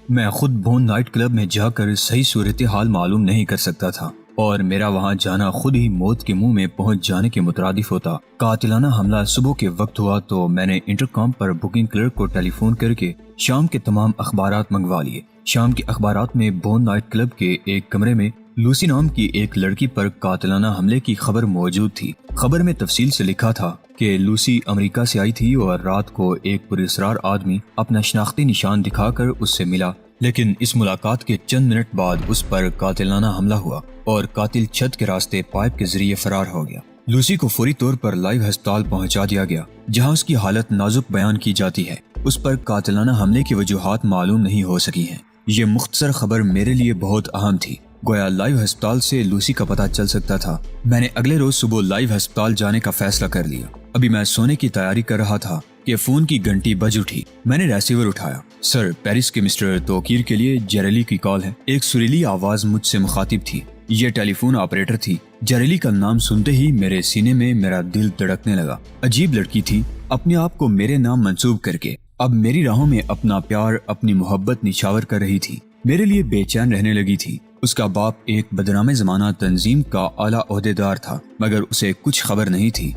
میں خود bone night club میں جا کر صحیح صورتحال معلوم نہیں کر سکتا تھا اور میرا وہاں جانا خود ہی موت کے منہ میں پہنچ جانے کے مترادف ہوتا۔ قاتلانہ حملہ صبح کے وقت ہوا تو میں نے انٹرکام پر بکنگ کلرک کو ٹیلی فون کر کے شام کے تمام اخبارات منگوا لیے۔ شام کے اخبارات میں بون نائٹ کلب کے ایک کمرے میں لوسی نام کی ایک لڑکی پر قاتلانہ حملے کی خبر موجود تھی۔ خبر میں تفصیل سے لکھا تھا کہ لوسی امریکہ سے آئی تھی اور رات کو ایک پراسرار آدمی اپنا شناختی نشان دکھا کر اس سے ملا، لیکن اس ملاقات کے چند منٹ بعد اس پر قاتلانہ حملہ ہوا اور قاتل چھت کے راستے پائپ کے ذریعے فرار ہو گیا۔ لوسی کو فوری طور پر لائیو ہسپتال پہنچا دیا گیا جہاں اس کی حالت نازک بیان کی جاتی ہے۔ اس پر قاتلانہ حملے کی وجوہات معلوم نہیں ہو سکی ہیں۔ یہ مختصر خبر میرے لیے بہت اہم تھی، گویا لائیو ہسپتال سے لوسی کا پتہ چل سکتا تھا۔ میں نے اگلے روز صبح لائیو ہسپتال جانے کا فیصلہ کر لیا۔ ابھی میں سونے کی تیاری کر رہا تھا کہ فون کی گھنٹی بج اٹھی۔ میں نے ریسیور اٹھایا۔ سر، پیرس کے مسٹر توقیر کے لیے جیریلی کی کال ہے۔ ایک سریلی آواز مجھ سے مخاطب تھی۔ یہ ٹیلی فون آپریٹر تھی۔ جیریلی کا نام سنتے ہی میرے سینے میں میرا دل دھڑکنے لگا۔ عجیب لڑکی تھی، اپنے آپ کو میرے نام منسوب کر کے اب میری راہوں میں اپنا پیار، اپنی محبت نچھاور کر رہی تھی۔ میرے لیے بے چین رہنے لگی تھی۔ اس کا باپ ایک بدنام زمانہ تنظیم کا اعلیٰ عہدیدار تھا، مگر اسے کچھ خبر نہیں تھی۔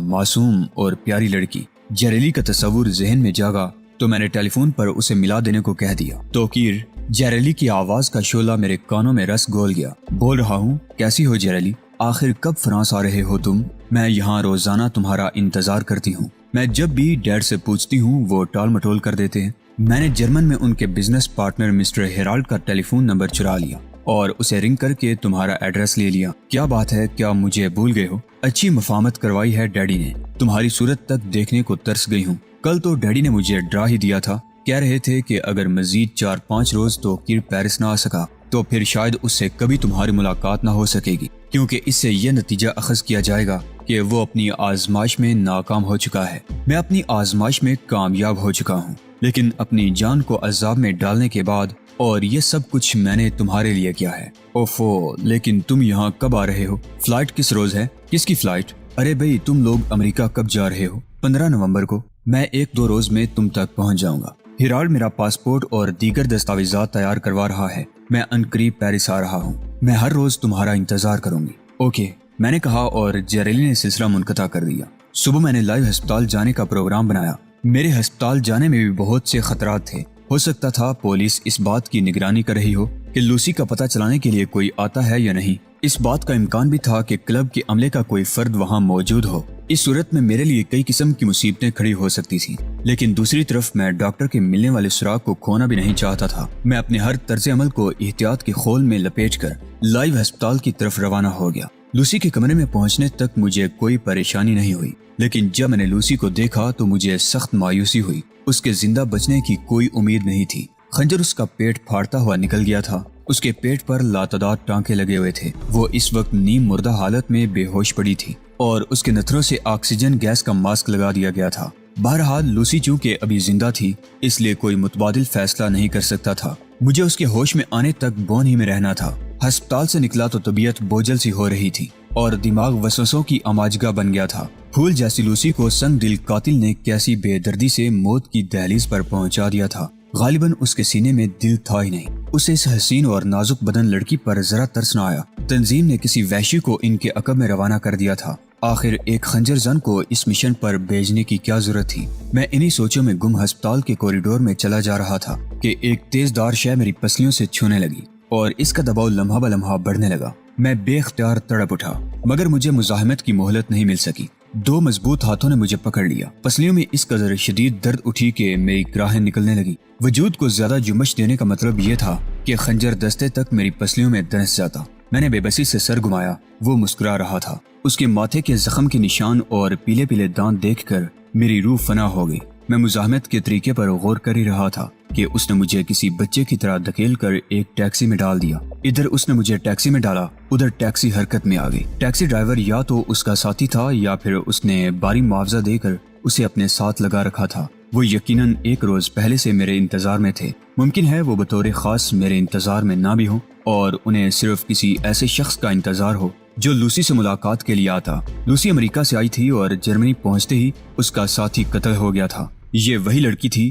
معصوم اور پیاری لڑکی۔ جیریلی کا تصور ذہن میں جاگا تو میں نے ٹیلی فون پر اسے ملا دینے کو کہہ دیا۔ توقیر، جیریلی کی آواز کا شعلہ میرے کانوں میں رس گول گیا۔ بول رہا ہوں، کیسی ہو جیریلی؟ آخر کب فرانس آ رہے ہو تم؟ میں یہاں روزانہ تمہارا انتظار کرتی ہوں۔ میں جب بھی ڈیڈ سے پوچھتی ہوں وہ ٹال مٹول کر دیتے ہیں۔ میں نے جرمن میں ان کے بزنس پارٹنر مسٹر ہیرالڈ کا ٹیلی فون نمبر چرا لیا اور اسے رنگ کر کے تمہارا ایڈریس لے لیا۔ کیا بات ہے، کیا مجھے بھول گئے ہو؟ اچھی مفاہمت کروائی ہے ڈیڈی نے۔ تمہاری صورت تک دیکھنے کو ترس گئی ہوں۔ کل تو ڈیڈی نے مجھے ڈرا ہی دیا تھا، کہہ رہے تھے کہ اگر مزید 4-5 روز توقیر پیرس نہ آ سکا تو پھر شاید اس سے کبھی تمہاری ملاقات نہ ہو سکے گی، کیونکہ اس سے یہ نتیجہ اخذ کیا جائے گا کہ وہ اپنی آزمائش میں ناکام ہو چکا ہے۔ میں اپنی آزمائش میں کامیاب ہو چکا ہوں، لیکن اپنی جان کو عذاب میں ڈالنے کے بعد، اور یہ سب کچھ میں نے تمہارے لیے کیا ہے۔ اوفو، لیکن تم یہاں کب آ رہے ہو؟ فلائٹ کس روز ہے؟ کس کی فلائٹ؟ ارے بھئی، تم لوگ امریکہ کب جا رہے ہو؟ 15 نومبر کو۔ میں 1-2 روز میں تم تک پہنچ جاؤں گا۔ ہیرالڈ میرا پاسپورٹ اور دیگر دستاویزات تیار کروا رہا ہے۔ میں عنقریب پیرس آ رہا ہوں۔ میں ہر روز تمہارا انتظار کروں گی۔ اوکے، میں نے کہا اور جیریلی نے سلسلہ منقطع کر دیا۔ صبح میں نے لائیو ہسپتال جانے کا پروگرام بنایا۔ میرے ہسپتال جانے میں بھی بہت سے خطرات تھے۔ ہو سکتا تھا پولیس اس بات کی نگرانی کر رہی ہو کہ لوسی کا پتہ چلانے کے لیے کوئی آتا ہے یا نہیں۔ اس بات کا امکان بھی تھا کہ کلب کے عملے کا کوئی فرد وہاں موجود ہو۔ اس صورت میں میرے لیے کئی قسم کی مصیبتیں کھڑی ہو سکتی تھیں، لیکن دوسری طرف میں ڈاکٹر کے ملنے والے سراغ کو کھونا بھی نہیں چاہتا تھا۔ میں اپنے ہر طرز عمل کو احتیاط کے خول میں لپیٹ کر لائیو ہسپتال کی طرف روانہ ہو گیا۔ لوسی کے کمرے میں پہنچنے تک مجھے کوئی پریشانی نہیں ہوئی، لیکن جب میں نے لوسی کو دیکھا تو مجھے سخت مایوسی ہوئی۔ اس کے زندہ بچنے کی کوئی امید نہیں تھی۔ خنجر اس کا پیٹ پھاڑتا ہوا نکل گیا تھا۔ اس کے پیٹ پر لاتعداد ٹانکے لگے ہوئے تھے۔ وہ اس وقت نیم مردہ حالت میں بے ہوش پڑی تھی اور اس کے نتھروں سے آکسیجن گیس کا ماسک لگا دیا گیا تھا۔ بہرحال لوسی چونکہ ابھی زندہ تھی، اس لیے کوئی متبادل فیصلہ نہیں کر سکتا تھا۔ مجھے اس کے ہوش میں آنے تک بون ہی میں رہنا تھا۔ ہسپتال سے نکلا تو طبیعت بوجھل سی ہو رہی تھی اور دماغ وسوسوں کی اماجگاہ بن گیا تھا۔ پھول جیسی لوسی کو سنگ دل قاتل نے کیسی بے دردی سے موت کی دہلیز پر پہنچا دیا تھا۔ غالباً اس کے سینے میں دل تھا ہی نہیں۔ اسے اس حسین اور نازک بدن لڑکی پر ذرا ترس نہ آیا۔ تنظیم نے کسی وحشی کو ان کے عقب میں روانہ کر دیا تھا۔ آخر ایک خنجر زن کو اس مشن پر بھیجنے کی کیا ضرورت تھی؟ میں انہی سوچوں میں گم ہسپتال کے کوریڈور میں چلا جا رہا تھا کہ ایک تیز دار شے میری پسلیوں سے چھونے لگی اور اس کا دباؤ لمحہ بہ لمحہ بڑھنے لگا۔ میں بے اختیار تڑپ اٹھا، مگر مجھے مزاحمت کی مہلت نہیں مل سکی۔ 2 مضبوط ہاتھوں نے مجھے پکڑ لیا۔ پسلیوں میں اس قدر شدید درد اٹھی کہ میری گراہیں نکلنے لگی۔ وجود کو زیادہ جمش دینے کا مطلب یہ تھا کہ خنجر دستے تک میری پسلیوں میں دنس جاتا۔ میں نے بے بسی سے سر گھمایا۔ وہ مسکرا رہا تھا۔ اس کے ماتھے کے زخم کے نشان اور پیلے پیلے دانت دیکھ کر میری روح فنا ہو گئی۔ میں مزاحمت کے طریقے پر غور کر ہی رہا تھا کہ اس نے مجھے کسی بچے کی طرح دھکیل کر ایک ٹیکسی میں ڈال دیا۔ ادھر اس نے مجھے ٹیکسی میں ڈالا، ادھر ٹیکسی حرکت میں آ گئی۔ ٹیکسی ڈرائیور یا تو اس کا ساتھی تھا یا پھر اس نے بھاری معاوضہ دے کر اسے اپنے ساتھ لگا رکھا تھا۔ وہ یقیناً 1 روز پہلے سے میرے انتظار میں تھے۔ ممکن ہے وہ بطور خاص میرے انتظار میں نہ بھی ہوں اور انہیں صرف کسی ایسے شخص کا انتظار ہو جو لوسی سے ملاقات کے لیے آتا۔ لوسی امریکہ سے آئی تھی اور جرمنی پہنچتے ہی اس کا ساتھی قتل ہو گیا تھا۔ یہ وہی لڑکی تھی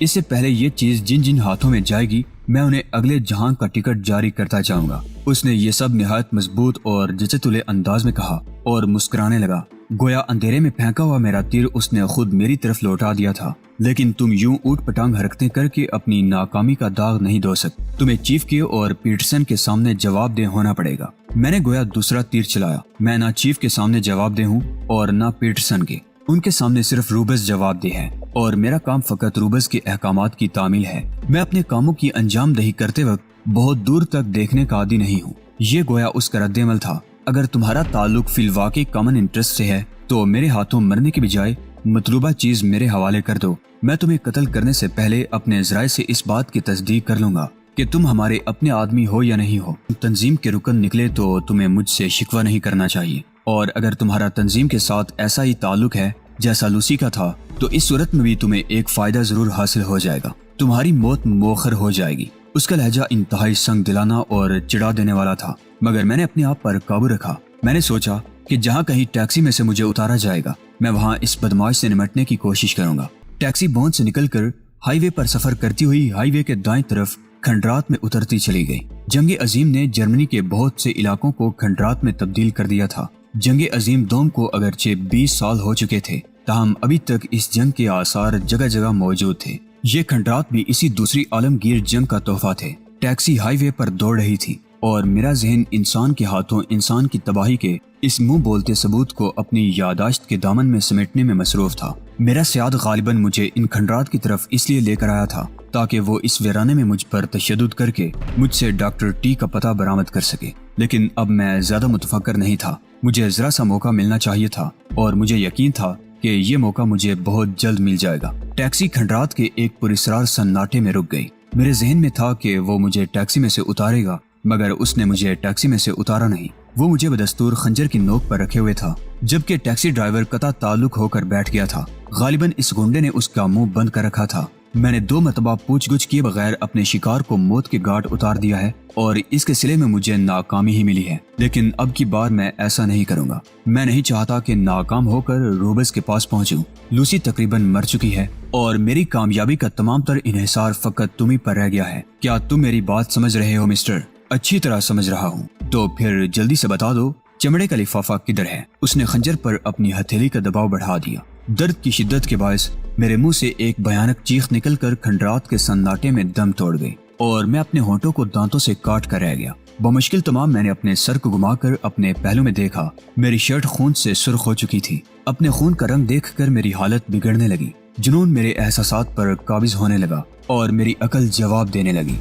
اس سے پہلے یہ چیز جن جن ہاتھوں میں جائے گی میں انہیں اگلے جہاں کا ٹکٹ جاری کرتا جاؤں گا۔ اس نے یہ سب نہایت مضبوط اور جچے تلے انداز میں کہا اور مسکرانے لگا، گویا اندھیرے میں پھینکا ہوا میرا تیر اس نے خود میری طرف لوٹا دیا تھا۔ لیکن تم یوں اوٹ پٹانگ حرکتیں کر کے اپنی ناکامی کا داغ نہیں دھو سکتے، تمہیں چیف کے اور پیٹرسن کے سامنے جواب دہ ہونا پڑے گا۔ میں نے گویا دوسرا تیر چلایا، میں نہ چیف کے سامنے جواب دہ ہوں اور نہ پیٹرسن کے، ان کے سامنے صرف روبس جواب دہ ہے اور میرا کام فقط روبس کے احکامات کی تعمیل ہے۔ میں اپنے کاموں کی انجام دہی کرتے وقت بہت دور تک دیکھنے کا عادی نہیں ہوں۔ یہ گویا اس کا رد عمل تھا۔ اگر تمہارا تعلق فی الواقع کامن انٹرسٹ سے ہے تو میرے ہاتھوں مرنے کے بجائے مطلوبہ چیز میرے حوالے کر دو۔ میں تمہیں قتل کرنے سے پہلے اپنے ذرائع سے اس بات کی تصدیق کر لوں گا کہ تم ہمارے اپنے آدمی ہو یا نہیں ہو۔ تنظیم کے رکن نکلے تو تمہیں مجھ سے شکوہ نہیں کرنا چاہیے، اور اگر تمہارا تنظیم کے ساتھ ایسا ہی تعلق ہے جیسا لوسی کا تھا تو اس صورت میں بھی تمہیں ایک فائدہ ضرور حاصل ہو جائے گا، تمہاری موت مؤخر ہو جائے گی۔ اس کا لہجہ انتہائی سنگ دلانہ اور چڑھا دینے والا تھا، مگر میں نے اپنے آپ پر قابو رکھا۔ میں نے سوچا کہ جہاں کہیں ٹیکسی میں سے مجھے اتارا جائے گا میں وہاں اس بدماش سے نمٹنے کی کوشش کروں گا۔ ٹیکسی بونڈ سے نکل کر ہائی وے پر سفر کرتی ہوئی ہائی وے کے دائیں طرف کھنڈرات میں اترتی چلی گئی۔ جنگ عظیم نے جرمنی کے بہت سے علاقوں کو کھنڈرات میں تبدیل کر دیا تھا۔ جنگ عظیم دوم کو اگرچہ 20 سال ہو چکے تھے تاہم ابھی تک اس جنگ کے آثار جگہ جگہ موجود تھے۔ یہ کھنڈرات بھی اسی دوسری عالمگیر جنگ کا تحفہ تھے۔ ٹیکسی ہائی وے پر دوڑ رہی تھی اور میرا ذہن انسان کے ہاتھوں انسان کی تباہی کے اس منہ بولتے ثبوت کو اپنی یاداشت کے دامن میں سمیٹنے میں مصروف تھا۔ میرا سیاد غالباً مجھے ان کھنڈرات کی طرف اس لیے لے کر آیا تھا تاکہ وہ اس ویرانے میں مجھ پر تشدد کر کے مجھ سے ڈاکٹر ٹی کا پتہ برآمد کر سکے۔ لیکن اب میں زیادہ متفکر نہیں تھا، مجھے ذرا سا موقع ملنا چاہیے تھا اور مجھے یقین تھا کہ یہ موقع مجھے بہت جلد مل جائے گا۔ ٹیکسی کھنڈرات کے ایک پراسرار سناٹے میں رک گئی۔ میرے ذہن میں تھا کہ وہ مجھے ٹیکسی میں سے اتارے گا، مگر اس نے مجھے ٹیکسی میں سے اتارا نہیں۔ وہ مجھے بدستور خنجر کی نوک پر رکھے ہوئے تھا، جبکہ ٹیکسی ڈرائیور قطع تعلق ہو کر بیٹھ گیا تھا۔ غالباً اس گنڈے نے اس کا منہ بند کر رکھا تھا۔ میں نے 2 مرتبہ پوچھ گچھ کیے بغیر اپنے شکار کو موت کے گھاٹ اتار دیا ہے اور اس کے صلے میں مجھے ناکامی ہی ملی ہے، لیکن اب کی بار میں ایسا نہیں کروں گا۔ میں نہیں چاہتا کہ ناکام ہو کر روبس کے پاس پہنچوں۔ لوسی تقریباً مر چکی ہے اور میری کامیابی کا تمام تر انحصار فقط تم ہی پر رہ گیا ہے۔ کیا تم میری بات سمجھ رہے ہو مسٹر؟ اچھی طرح سمجھ رہا ہوں۔ تو پھر جلدی سے بتا دو چمڑے کا لفافہ کدھر ہے؟ اس نے خنجر پر اپنی ہتھیلی کا دباؤ بڑھا دیا۔ درد کی شدت کے باعث میرے منہ سے ایک بھیانک چیخ نکل کر کھنڈرات کے سناٹے میں دم توڑ گئی اور میں اپنے ہونٹوں کو دانتوں سے کاٹ کر رہ گیا۔ بمشکل تمام میں نے اپنے سر کو گھما کر اپنے پہلو میں دیکھا۔ میری شرٹ خون سے سرخ ہو چکی تھی۔ اپنے خون کا رنگ دیکھ کر میری حالت بگڑنے لگی۔ جنون میرے احساسات پر قابض ہونے لگا اور میری عقل جواب دینے لگی۔